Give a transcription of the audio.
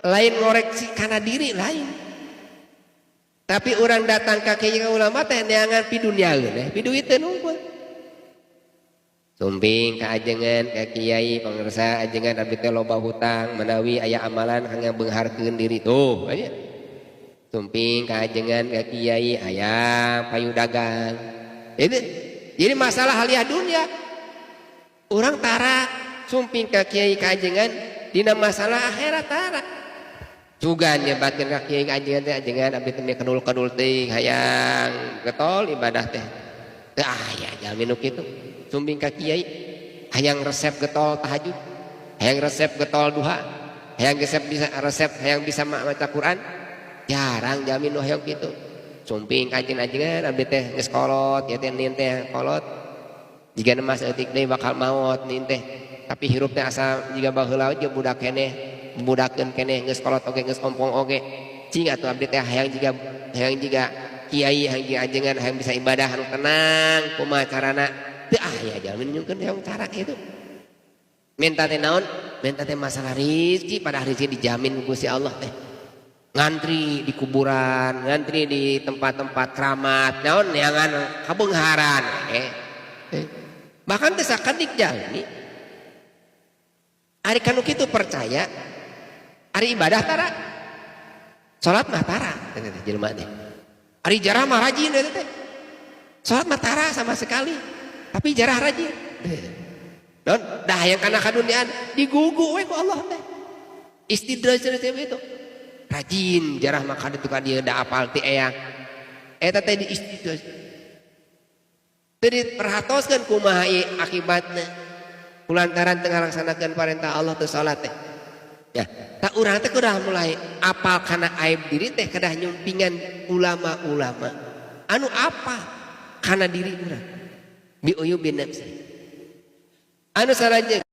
lain ngoreksi karena diri lain. Tapi orang datang ke kiai ulama teh neangan pi dunia pi duit teh nunggu. Sumping ka ajengan ka kiai pangersa ajengan abdi teh loba hutang menawi aya amalan hanya beungharkeun diri tuh aya. Sumping ka ajengan ka kiai aya payu dagang. Itu jadi masalah haliah dunia. Orang tara sumping ka kiai ka ajengan dina masalah akhirat tara. Juga nyebatkeun ka kiai ka ajengan teh ajengan abdi teh kedul-kedul teuing hayang getol ibadah teh. Teu aya jalmi nu kitu. Sumbing ka kiai hayang resep getol tahajud, hayang resep getol duha, hayang resep hayang bisa maca Quran. Jarang jamin nu hayang kitu. Sumbing ka ajengan abdi teh geus kolot, ya teh nin teh kolot. Jiga mas eutik deui bakal maot nin teh. Tapi hirup teh asa jiga baheula ge budak keneh, budakeun keneh geus kolot oge geus ompong oge. Cing atuh abdi teh hayang jiga kiai hayang jiga ajengan hayang bisa ibadah anu tenang kumaha carana. Teu aya jamin nyungkeun hayang cara kitu. Minta teh naon? Minta teh masalah rezeki, padahal rezeki dijamin ku Gusti Allah teh. Ngantri di kuburan, ngantri di tempat-tempat keramat, naon neangan kabeungharan bahkan teu sakadik jalmi ari kanu kitu percaya ari ibadah tara salat mah tara teh jelema teh ari jarah mah rajin teh salat mah tara sama sekali tapi jarah rajin non dah yang kana kaduniaan digugu we ku Allah teh istidraj itu rajin jarah mah kada tuh dia da apal ti eyang eta teh di istidraj teu diperhatoskeun kumaha akibatna kulantaran teu ngalaksanakeun parentah Allah teu salat teh ya tak urang teh kudah mulai apal kana aib diri teh kedah nyumpingan ulama-ulama anu apa kana diri urang bi uyub bin nafsi anu salanjutna